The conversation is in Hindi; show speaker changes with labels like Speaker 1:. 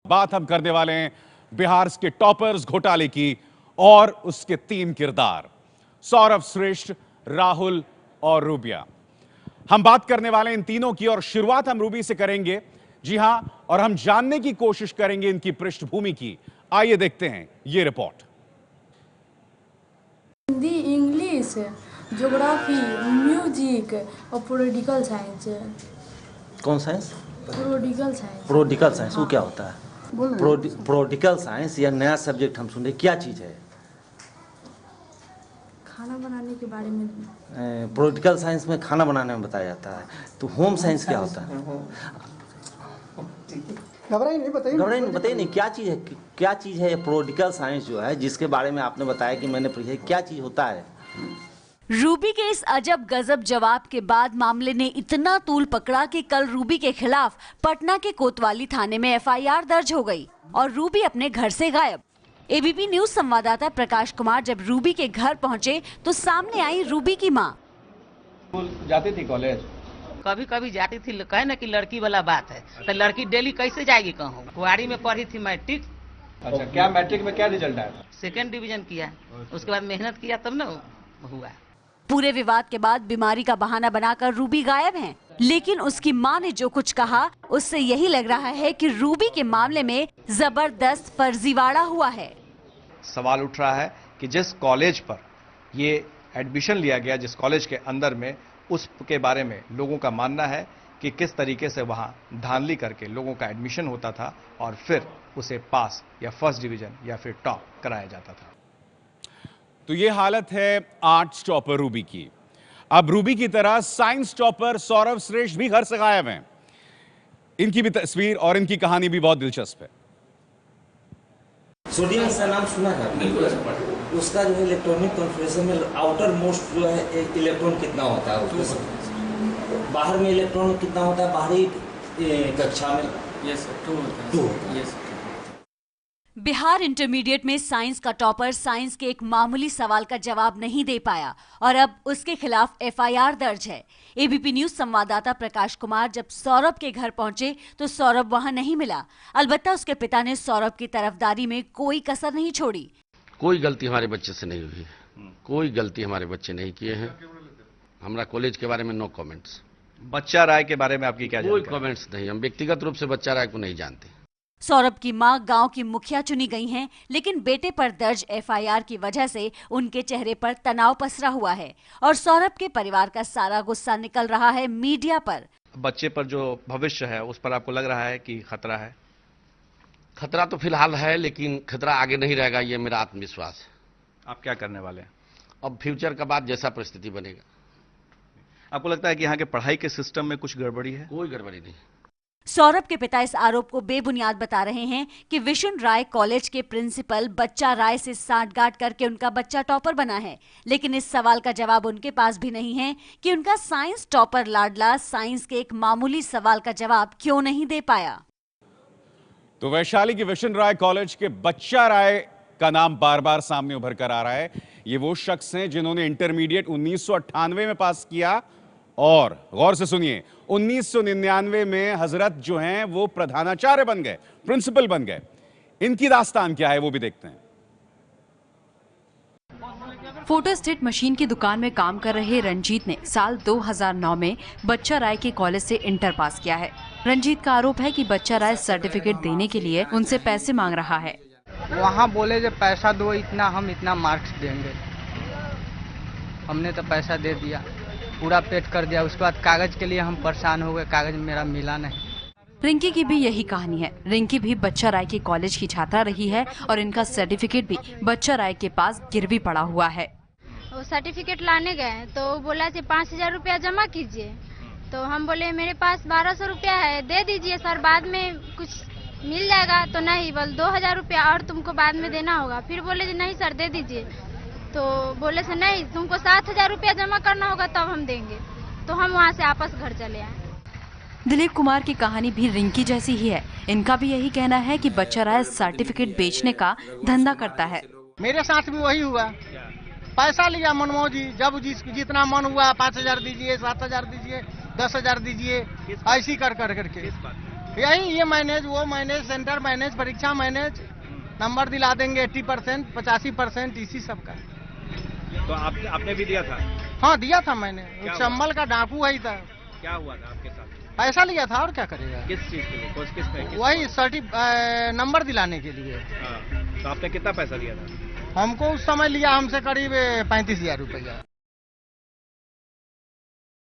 Speaker 1: बात हम करने वाले हैं बिहार के टॉपर्स घोटाले की और उसके 3 किरदार सौरभ श्रेष्ठ, राहुल और रूबिया। हम बात करने वाले हैं इन तीनों की और शुरुआत हम रूबी से करेंगे। जी हां, और हम जानने की कोशिश करेंगे इनकी पृष्ठभूमि की। आइए देखते हैं ये report.
Speaker 2: Hindi, English, geography, music और पॉलिटिकल साइंस।
Speaker 3: कौन science?
Speaker 2: Political science.
Speaker 3: Political science वो क्या होता है? पॉलिटिकल साइंस या नया सब्जेक्ट हम सुन रहे, क्या चीज़ है?
Speaker 2: खाना बनाने के बारे में।
Speaker 3: पॉलिटिकल साइंस में खाना बनाने में बताया जाता है। तो होम साइंस क्या होता है?
Speaker 4: घबराइए नहीं,
Speaker 3: बताइए नहीं, क्या चीज़ है? क्या चीज़ है ये पॉलिटिकल साइंस जो है, जिसके बारे में आपने बताया कि मैंने पढ़ी है, क्या चीज़ होता है?
Speaker 5: रूबी के इस अजब गजब जवाब के बाद मामले ने इतना तूल पकड़ा कि कल रूबी के खिलाफ पटना के कोतवाली थाने में एफआईआर दर्ज हो गई और रूबी अपने घर से गायब। एबीपी न्यूज संवाददाता प्रकाश कुमार जब रूबी के घर पहुंचे तो सामने आई रूबी की मां।
Speaker 6: जाती थी कॉलेज?
Speaker 7: कभी कभी जाती थी। कहे ना कि लड़की वाला बात है, तो लड़की डेली कैसे जाएगी कहूँ। कुआरी में पढ़ी थी मैट्रिक।
Speaker 6: अच्छा, क्या मैट्रिक में क्या रिजल्ट आया?
Speaker 7: 2nd डिवीजन किया, उसके बाद मेहनत किया तब ना हुआ।
Speaker 5: पूरे विवाद के बाद बीमारी का बहाना बनाकर रूबी गायब हैं। लेकिन उसकी मां ने जो कुछ कहा उससे यही लग रहा है कि रूबी के मामले में जबरदस्त फर्जीवाड़ा हुआ है।
Speaker 6: सवाल उठ रहा है कि जिस कॉलेज पर ये एडमिशन लिया गया, जिस कॉलेज के अंदर में, उसके बारे में लोगों का मानना है कि किस तरीके से वहां धांधली करके लोगों का एडमिशन होता था और फिर उसे पास या फर्स्ट डिवीजन या फिर टॉप कराया जाता था।
Speaker 1: तो ये हालत है आर्ट्स टॉपर रूबी की। अब रूबी की तरह साइंस टॉपर सौरभ श्रेष्ठ भी घर से गायब हैं। इनकी भी तस्वीर और इनकी कहानी भी बहुत दिलचस्प है।
Speaker 3: सोडियम का नाम सुना है? उसका जो है इलेक्ट्रॉनिक कॉन्फ़िगरेशन में आउटर मोस्ट जो है इलेक्ट्रॉन कितना होता है, बाहर में इलेक्ट्रॉन कितना होता है, बाहरी कक्षा में? यस, 2 होता है। यस।
Speaker 5: बिहार इंटरमीडिएट में साइंस का टॉपर साइंस के एक मामूली सवाल का जवाब नहीं दे पाया और अब उसके खिलाफ एफआईआर दर्ज है। एबीपी न्यूज संवाददाता प्रकाश कुमार जब सौरभ के घर पहुंचे तो सौरभ वहां नहीं मिला। अलबत्ता उसके पिता ने सौरभ की तरफदारी में कोई कसर नहीं छोड़ी।
Speaker 8: कोई गलती हमारे बच्चे से नहीं हुई, कोई गलती हमारे बच्चे नहीं किए हैं। हमारा कॉलेज के बारे में नो कमेंट्स।
Speaker 6: बच्चा राय के बारे में आपकी क्या
Speaker 8: कोई कमेंट्स नहीं, हम व्यक्तिगत रूप से बच्चा राय को नहीं जानते।
Speaker 5: सौरभ की मां गांव की मुखिया चुनी गई हैं, लेकिन बेटे पर दर्ज एफआईआर की वजह से उनके चेहरे पर तनाव पसरा हुआ है और सौरभ के परिवार का सारा गुस्सा निकल रहा है मीडिया पर।
Speaker 6: बच्चे पर जो भविष्य है उस पर आपको लग रहा है कि खतरा है?
Speaker 8: खतरा तो फिलहाल है, लेकिन खतरा आगे नहीं रहेगा, ये मेरा आत्मविश्वास है।
Speaker 6: आप क्या करने वाले हैं?
Speaker 8: अब फ्यूचर का बाद जैसा परिस्थिति बनेगा।
Speaker 6: आपको लगता है कि यहाँ के पढ़ाई के सिस्टम में कुछ गड़बड़ी है?
Speaker 8: कोई गड़बड़ी नहीं।
Speaker 5: सौरभ के पिता इस आरोप को बेबुनियाद बता रहे हैं कि विशुन राय कॉलेज के प्रिंसिपल बच्चा राय से सांठगांठ करके उनका बच्चा टॉपर बना है। लेकिन इस सवाल का जवाब उनके पास भी नहीं है कि उनका साइंस टॉपर लाडला साइंस के एक मामूली सवाल का जवाब क्यों नहीं दे पाया।
Speaker 1: तो वैशाली की विशन राय कॉलेज के बच्चा राय का नाम बार बार सामने उभर कर आ रहा है। ये वो शख्स हैं जिन्होंने इंटरमीडिएट 1998 में पास किया और गौर से सुनिए 1999 में हजरत जो हैं वो प्रधानाचार्य बन गए, प्रिंसिपल बन गए। इनकी दास्तान क्या है वो भी देखते हैं।
Speaker 9: फोटोस्टेट मशीन की दुकान में काम कर रहे रंजीत ने साल 2009 में बच्चा राय के कॉलेज से इंटर पास किया है। रंजीत का आरोप है कि बच्चा राय सर्टिफिकेट देने के लिए उनसे पैसे मांग रहा है।
Speaker 10: वहाँ बोले जब पैसा दो इतना, हम इतना मार्क्स देंगे। हमने तो पैसा दे दिया, पूरा पेड कर दिया। उसके बाद कागज के लिए हम परेशान हो गए, कागज मेरा मिला नहीं।
Speaker 9: रिंकी की भी यही कहानी है। रिंकी भी बच्चा राय के कॉलेज की छात्रा रही है और इनका सर्टिफिकेट भी बच्चा राय के पास गिरवी पड़ा हुआ है।
Speaker 11: वो सर्टिफिकेट लाने गए तो बोला कि 5000 रुपया जमा कीजिए। तो हम बोले मेरे पास 1200 रुपया है, दे दीजिए सर, बाद में कुछ मिल जाएगा। तो नहीं, बोल 2000 रुपया और तुमको बाद में देना होगा। फिर बोले नहीं सर दे दीजिए। तो बोले से नहीं, तुमको 7000 रुपया जमा करना होगा तब हम देंगे। तो हम वहाँ से आपस घर चले आए।
Speaker 9: दिलीप कुमार की कहानी भी रिंकी जैसी ही है। इनका भी यही कहना है कि बच्चा राय सर्टिफिकेट बेचने का धंधा करता है।
Speaker 10: मेरे साथ भी वही हुआ, पैसा लिया मनमोजी, जब जितना मन हुआ 5000 दीजिए, 7000 दीजिए, 10000 दीजिए, ऐसी कर करके यही ये मैनेज, वो मैनेज, सेंटर मैनेज, परीक्षा मैनेज, नंबर दिला देंगे 80%, 85%, इसी सब का।
Speaker 6: तो आपने भी दिया था?
Speaker 10: हाँ दिया था मैंने। चंबल का डाकू है था।
Speaker 6: क्या हुआ था आपके साथ?
Speaker 10: पैसा लिया था और क्या करेगा।
Speaker 6: किस चीज के लिए? किस
Speaker 10: वही नंबर दिलाने के लिए।
Speaker 6: तो आपने कितना पैसा दिया था?
Speaker 10: हमको उस समय लिया हमसे करीब 35,000 रुपया।